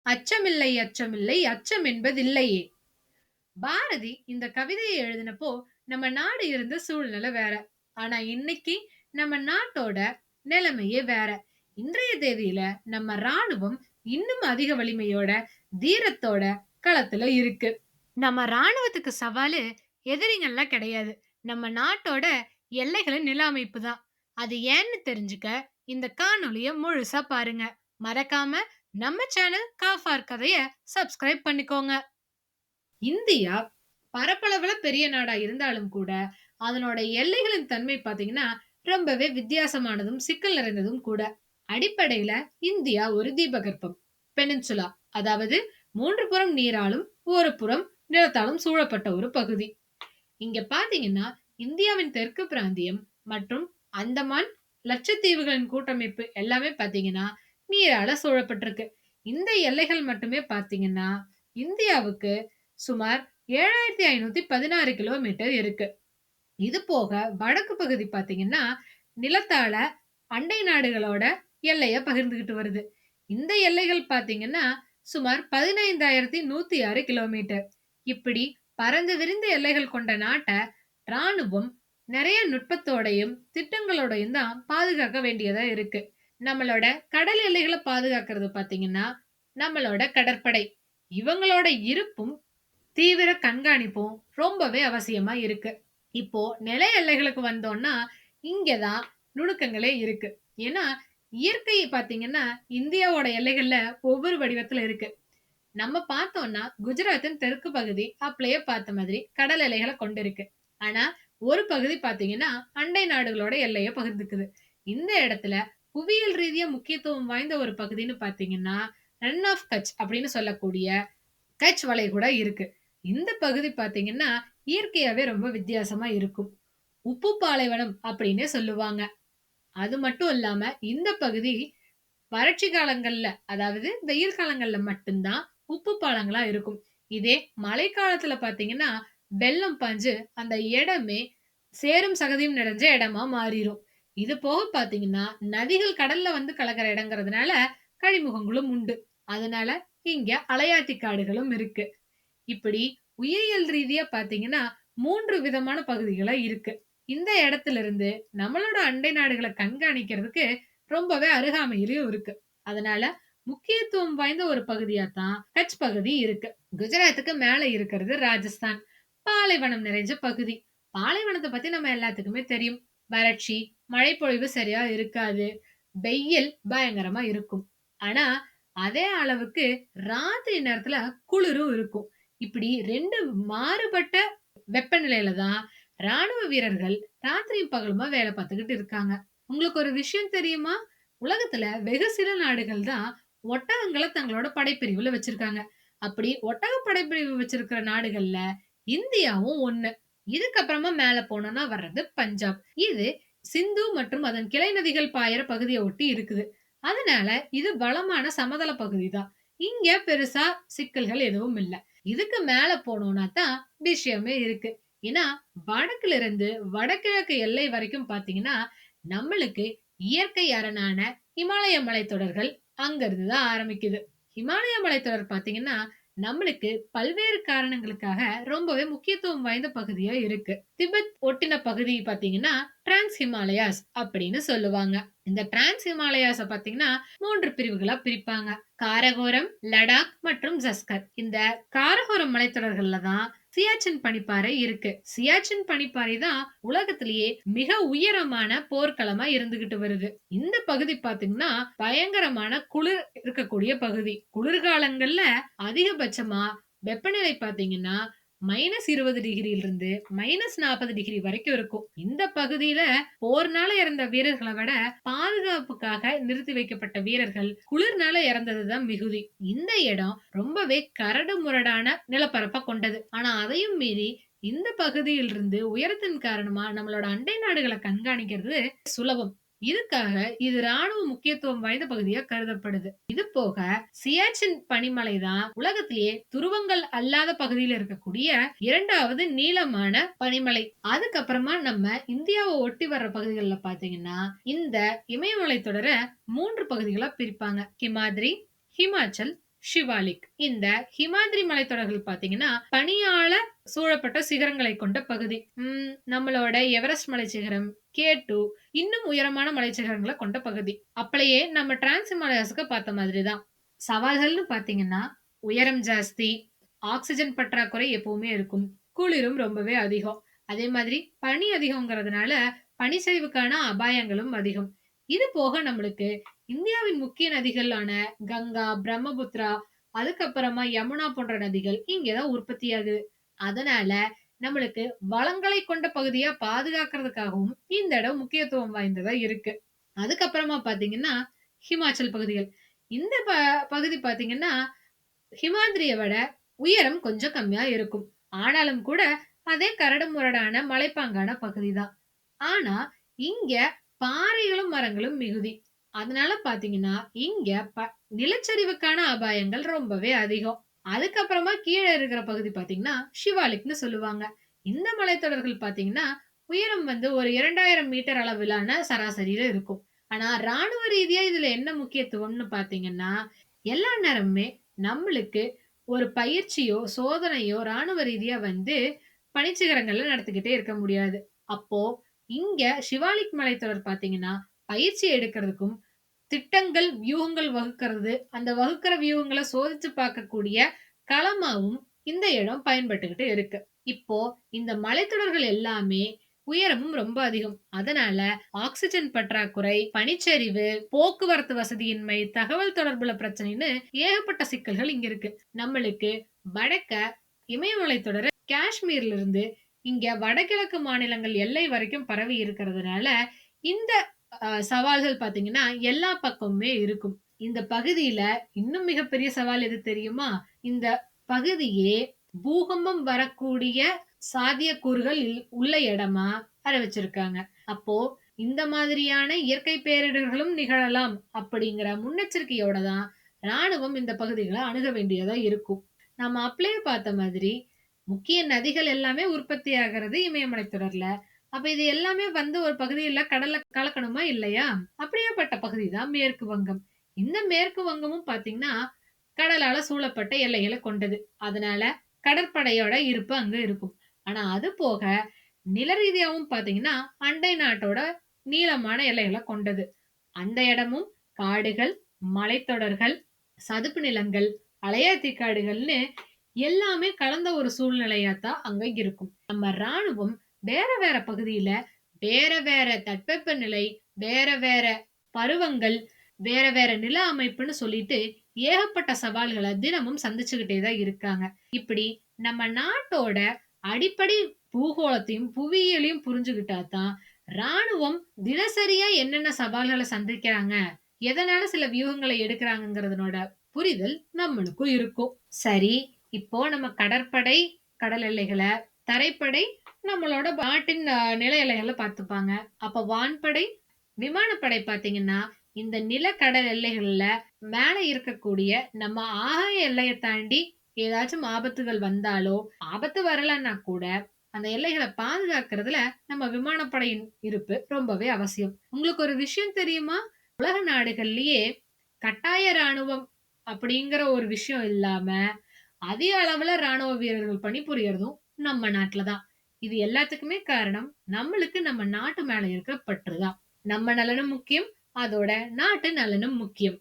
அச்சமில்லை அச்சமில்லை அச்சம் என்பதில்லையே. பாரதி இந்த கவிதையை எழுதினப்போ நம்ம நாடு இருந்த சூழ்நிலை வேற. ஆனா இன்னைக்கு நம்ம நாட்டோட நிலைமையே வேற. இன்றைய தேதியில நம்ம ராணுவம் இன்னும் அதிக வலிமையோட தீரத்தோட களத்துல இருக்கு. நம்ம ராணுவத்துக்கு சவாலு எதிரிங்கள்லாம் கிடையாது. நம்ம நாட்டோட எல்லைகளின் நில அமைப்பு தான். அது ஏன்னு தெரிஞ்சுக்க இந்த காணொளிய முழுசா பாருங்க. மறக்காம நம்ம சேனல் காஃபார் கதைய சப்ஸ்கிரைப் பண்ணிக்கோங்க. இந்தியா பரப்பளவுல பெரிய நாடா இருந்தாலும் கூட அதனோட எல்லைகளின் தன்மை பாத்தீங்கன்னா ரொம்பவே வித்தியாசமானதும் சிக்கல் நிறைந்ததும் கூட. அடிப்படையில இந்தியா ஒரு தீபகற்பம் பெனின்சுலா, அதாவது 3 புறம் நீராலும் ஒரு புறம் நிலத்தாலும் சூழப்பட்ட ஒரு பகுதி. இங்க பாத்தீங்கன்னா இந்தியாவின் தெற்கு பிராந்தியம் மற்றும் அந்தமான் லட்சத்தீவுகளின் கூட்டமைப்பு எல்லாமே பாத்தீங்கன்னா நீரால சூழப்பட்டிருக்கு. இந்த எல்லைகள் மட்டுமே பாத்தீங்கன்னா இந்தியாவுக்கு சுமார் 7516 கிலோமீட்டர் இருக்கு. இது போக வடக்கு பகுதி பாத்தீங்கன்னா நிலத்தால அண்டை நாடுகளோட எல்லைய பகிர்ந்துகிட்டு வருது. இந்த எல்லைகள் பாத்தீங்கன்னா சுமார் 15,106 கிலோமீட்டர். இப்படி பரந்து விரிந்த எல்லைகள் கொண்ட நாட்டை ராணுவம் நிறைய நுட்பத்தோடையும் திட்டங்களோடையும் தான் பாதுகாக்க வேண்டியதா இருக்கு. நம்மளோட கடல் எல்லைகளை பாதுகாக்கிறது பாத்தீங்கன்னா நம்மளோட கடற்படை. இவங்களோட இருப்பும் தீவிர கண்காணிப்பும் ரொம்பவே அவசியமா இருக்கு. இப்போ நில எல்லைகளுக்கு வந்தோம்னா இங்கதான் நுணுக்கங்களே இருக்கு. ஏன்னா இயற்கை பாத்தீங்கன்னா இந்தியாவோட எல்லைகள்ல ஒவ்வொரு வடிவத்துல இருக்கு. நம்ம பார்த்தோம்னா குஜராத்தின் தெற்கு பகுதி அப்படியே பார்த்த மாதிரி கடல் எல்லைகளை கொண்டிருக்கு. ஆனா ஒரு பகுதி பாத்தீங்கன்னா அண்டை நாடுகளோட எல்லைய பகிர்ந்துக்குது. இந்த இடத்துல புவியியல் ரீதியா முக்கியத்துவம் வாய்ந்த ஒரு பகுதின்னு பாத்தீங்கன்னா ரன் ஆஃப் கட்ச் அப்படின்னு சொல்லக்கூடிய கட்ச் வளைகுடா இருக்கு. இந்த பகுதி பாத்தீங்கன்னா இயற்கையாவே ரொம்ப வித்தியாசமா இருக்கும். உப்பு பாலைவனம் அப்படின்னு சொல்லுவாங்க. அது மட்டும் இல்லாம இந்த பகுதி வறட்சி காலங்கள்ல, அதாவது வெயில் காலங்கள்ல மட்டும்தான் உப்பு பாலங்களா இருக்கும். இதே மழை காலத்துல பாத்தீங்கன்னா வெள்ளம் பாஞ்சு அந்த இடமே சேரும் சகதியும் நிறைஞ்ச இடமா மாறிடும். இது போக பாத்தீங்கன்னா நதிகள் கடல்ல வந்து கலக்கிற இடங்கிறதுனால கழிமுகங்களும் உண்டு. அதனால இங்க அலையாத்தி காடுகளும் இருக்கு. இப்படி உயிரியல் ரீதியா பாத்தீங்கன்னா 3 விதமான பகுதிகளா இருக்கு. இந்த இடத்துல இருந்து நம்மளோட அண்டை நாடுகளை கண்காணிக்கிறதுக்கு ரொம்பவே அருகாமையிலும் இருக்கு. அதனால முக்கியத்துவம் வாய்ந்த ஒரு பகுதியா தான் கட்ச் பகுதி இருக்கு. குஜராத்துக்கு மேல இருக்கிறது ராஜஸ்தான், பாலைவனம் நிறைஞ்ச பகுதி. பாலைவனத்தை பத்தி நம்ம எல்லாத்துக்குமே தெரியும். வறட்சி, மழைப்பொழிவு சரியா இருக்காது, வெயில் பயங்கரமா இருக்கும். ஆனா அதே அளவுக்கு ராத்திரி நேரத்துல குளிரும் இருக்கும். இப்படி 2 மாறுபட்ட வெப்பநிலையில தான் ராணுவ வீரர்கள் ராத்திரியும் பகலுமா வேலை பார்த்துக்கிட்டு இருக்காங்க. உங்களுக்கு ஒரு விஷயம் தெரியுமா? உலகத்துல வெகு சில நாடுகள் தான் ஒட்டகங்களை தங்களோட படைப்பிரிவுல வச்சிருக்காங்க. அப்படி ஒட்டக படைப்பிரிவு வச்சிருக்கிற நாடுகள்ல இந்தியாவும் ஒண்ணு. இதுக்கப்புறமா மேல போனோம்னா வர்றது பஞ்சாப். இது சிந்து மற்றும் அதன் கிளை நதிகள் பாயிற பகுதியை ஒட்டி இருக்குது. அதனால இது வளமான சமதள பகுதி தான். இங்க பெருசா சிக்கல்கள் எதுவும் இல்ல. இதுக்கு மேல போனோம்னா தான் விஷயமே இருக்கு. ஏன்னா வடக்குல இருந்து வடகிழக்கு எல்லை வரைக்கும் பாத்தீங்கன்னா நம்மளுக்கு இயற்கை அரணான இமாலய மலைத்தொடர்கள் அங்க இருந்து தான் ஆரம்பிக்குது. இமாலய மலைத்தொடர் பாத்தீங்கன்னா நம்மளுக்கு பல்வேறு காரணங்களுக்காக ரொம்பவே முக்கியத்துவம் வாய்ந்த பகுதியா இருக்கு. திபெத் ஒட்டின பகுதி பாத்தீங்கன்னா டிரான்ஸ் ஹிமாலயாஸ் அப்படின்னு சொல்லுவாங்க. இந்த டிரான்ஸ் ஹிமாலயாஸ பாத்தீங்கன்னா 3 பிரிவுகளா பிரிப்பாங்க. காரகோரம், லடாக் மற்றும் ஜஸ்கர். இந்த காரகோரம் மலைத்தொடர்கள்ல தான் சியாச்சின் பனிப்பாறை இருக்கு. சியாச்சின் பனிப்பாறை தான் உலகத்திலேயே மிக உயரமான போர்க்களமா இருந்துகிட்டு வருது. இந்த பகுதி பாத்தீங்கன்னா பயங்கரமான குளிர் இருக்கக்கூடிய பகுதி. குளிர்காலங்கள்ல அதிகபட்சமா வெப்பநிலை பாத்தீங்கன்னா -20 டிகிரில இருந்து -40 டிகிரி வரைக்கும் இருக்கும். இந்த பகுதியில போர்னால இறந்த வீரர்களை விட பாதுகாப்புக்காக நிறுத்தி வைக்கப்பட்ட வீரர்கள் குளிர்னால இறந்ததுதான் மிகுதி. இந்த இடம் ரொம்பவே கரடு முரடான நிலப்பரப்ப கொண்டது. ஆனா அதையும் மீறி இந்த பகுதியில் இருந்து உயரத்தின் காரணமா நம்மளோட அண்டை நாடுகளை கண்காணிக்கிறது சுலபம். இதுக்காக இது ராணுவ முக்கியத்துவம் வாய்ந்த பகுதியா கருதப்படுது. இது போக சியாச்சின் பனிமலை தான் உலகத்திலேயே துருவங்கள் அல்லாத பகுதியில் இருக்கக்கூடிய 2வது நீளமான பனிமலை. அதுக்கப்புறமா நம்ம இந்தியாவை ஒட்டி வர்ற பகுதிகளில் பாத்தீங்கன்னா இந்த இமயமலை தொடர 3 பகுதிகளா பிரிப்பாங்க. ஹிமாத்ரி, ஹிமாச்சல், ஷிவாலிக். இந்த ஹிமாத்ரி மலைத்தொடர்கள் பாத்தீங்கன்னா, பனியால சூழப்பட்ட சிகரங்களை கொண்ட பகுதி. நம்மளோட எவரெஸ்ட் மலைச்சிகரம், K2 இன்னும் உயரமான மலைச்சிகரங்கள கொண்ட பகுதி. அப்பளையே நம்ம டிரான்ஸ் ஹிமாலயாஸ்க்கு பார்த்த மாதிரி தான். சவால்கள்னு பாத்தீங்கன்னா, உயரம் ஜாஸ்தி, ஆக்ஸிஜன் பற்றாக்குறை எப்பவுமே இருக்கும். குளிரும் ரொம்பவே அதிகம். அதே மாதிரி பனி அதிகம்ங்கிறதுனால பனிச்சரிவுக்கான அபாயங்களும் அதிகம். இது போக நம்மளுக்கு இந்தியாவின் முக்கிய நதிகளான கங்கா, பிரம்மபுத்திரா, அதுக்கப்புறமா யமுனா போன்ற நதிகள் இங்கதான் உற்பத்தியாகுது. அதனால நம்மளுக்கு வளங்களை கொண்ட பகுதியா பாதுகாக்கிறதுக்காகவும் இந்த இடம் முக்கியத்துவம் வாய்ந்ததா இருக்கு. அதுக்கப்புறமா பாத்தீங்கன்னா ஹிமாச்சல் பகுதிகள். இந்த பகுதி பாத்தீங்கன்னா ஹிமாத்ரிய விட உயரம் கொஞ்சம் கம்மியா இருக்கும். ஆனாலும் கூட அதே கரடு முரடான மலைப்பாங்கான பகுதிதான். ஆனா இங்க பாறைகளும் மரங்களும் மிகுதி. அதனால பாத்தீங்கன்னா இங்க நிலச்சரிவுக்கான அபாயங்கள் ரொம்பவே அதிகம். அதுக்கப்புறமா கீழே இருக்கிற பகுதி பாத்தீங்கன்னா ஷிவாலிக்னு சொல்லுவாங்க. இந்த மலைத்தொடர்கள் பாத்தீங்கன்னா உயரம் ஒரு 2000 மீட்டர் அளவிலான சராசரியில இருக்கும். ஆனா ராணுவ ரீதியா இதுல என்ன முக்கியத்துவம்னு பாத்தீங்கன்னா எல்லா நேரமுமே நம்மளுக்கு ஒரு பயிற்சியோ சோதனையோ ராணுவ ரீதியா பனிச்சிகரங்கள்ல நடத்திக்கிட்டே இருக்க முடியாது. அப்போ இங்க சிவாலிக் மலைத்தொடர் பாத்தீங்கன்னா பயிற்சி எடுக்கிறதுக்கும் திட்டங்கள் வியூகங்கள் வகுக்கிறது அந்த வகுக்கிற வியூகங்களை சோதிச்சு பார்க்கக்கூடிய களமாவும் இந்த இடம் பயன்பட்டுக்கிட்டு இருக்கு. இப்போ இந்த மலைத்தொடர்கள் எல்லாமே உயரமும் ரொம்ப அதிகம். அதனால ஆக்சிஜன் பற்றாக்குறை, பனிச்சரிவு, போக்குவரத்து வசதியின்மை, தகவல் தொடர்புல பிரச்சனைன்னு ஏகப்பட்ட சிக்கல்கள் இங்க இருக்கு. நம்மளுக்கு வடக்க இமயமலை தொடர் காஷ்மீர்ல இருந்து இங்க வடகிழக்கு மாநிலங்கள் எல்லை வரைக்கும் பரவி இருக்கிறதுனால இந்த சவால்கள் பாத்தீங்கன்னா எல்லா பக்கமுமே இருக்கும். இந்த பகுதியில இன்னும் மிகப்பெரிய சவால் எது தெரியுமா? இந்த பகுதியே பூகம்பம் வரக்கூடிய சாத்தியக்கூறுகள் உள்ள இடமா அறிவிச்சிருக்காங்க. அப்போ இந்த மாதிரியான இயற்கை பேரிடர்களும் நிகழலாம் அப்படிங்கிற முன்னெச்சரிக்கையோட தான் ராணுவம் இந்த பகுதிகளை அணுக வேண்டியதா இருக்கும். நம்ம அப்படியே பார்த்த மாதிரி முக்கிய நதிகள் எல்லாமே உற்பத்தி ஆகிறது இமயமலை தொடர்ல. அப்ப இது எல்லாமே ஒரு பகுதியில கடல்ல கலக்கணுமா இல்லையா? அப்படியேப்பட்ட பகுதி தான் மேற்கு வங்கம். இந்த மேற்கு வங்கமும் பாத்தீங்கன்னா கடலால சூழப்பட்ட எல்லைகளை கொண்டது. அதனால கடற்படையோட இருப்பு அங்க இருக்கும். ஆனா அது போக நில ரீதியாவும் பாத்தீங்கன்னா அண்டை நாட்டோட நீளமான எல்லைகளை கொண்டது. அந்த இடமும் காடுகள், மலைத்தொடர்கள், சதுப்பு நிலங்கள், அலையாத்தி காடுகள்னு எல்லாமே கலந்த ஒரு சூழ்நிலையாத்தான் அங்க இருக்கும். நம்ம ராணுவம் வேற வேற பகுதியில வேற வேற தட்பவெப்ப நிலை, வேற வேற பருவங்கள், வேற வேற நில அமைப்புன்னு சொல்லிட்டு ஏகப்பட்ட சவால்களை தினமும் சந்திச்சுக்கிட்டே தான் இருக்காங்க. இப்படி நம்ம நாட்டோட அடிப்படை பூகோளத்தையும் புவியியலையும் புரிஞ்சுக்கிட்டாதான் ராணுவம் தினசரியா என்னென்ன சவால்களை சந்திக்கிறாங்க, எதனால சில வியூகங்களை எடுக்கிறாங்கிறதனோட புரிதல் நம்மளுக்கும் இருக்கும். சரி, இப்போ நம்ம கடற்படை கடல் எல்லைகளை, தரைப்படை நம்மளோட நாட்டின் நில எல்லைகளை பார்த்துப்பாங்க. அப்ப வான்படை விமானப்படை பாத்தீங்கன்னா இந்த நில கடல் எல்லைகள்ல மேல இருக்கக்கூடிய நம்ம ஆகாய எல்லையை தாண்டி ஏதாச்சும் ஆபத்துகள் வந்தாலோ, ஆபத்து வரலன்னா கூட அந்த எல்லைகளை பாதுகாக்கிறதுல நம்ம விமானப்படையின் இருப்பு ரொம்பவே அவசியம். உங்களுக்கு ஒரு விஷயம் தெரியுமா? உலக நாடுகள்லயே கட்டாய ராணுவம் அப்படிங்கிற ஒரு விஷயம் இல்லாம அதிக அளவுல ராணுவ வீரர்கள் பணிபுரியறதும் நம்ம நாட்டுலதான். இது எல்லாத்துக்குமே காரணம் நம்மளுக்கு நம்ம நாட்டு மேல இருக்க பற்றுதான். நம்ம நலனும் முக்கியம், அதோட நாட்டு நலனும் முக்கியம்.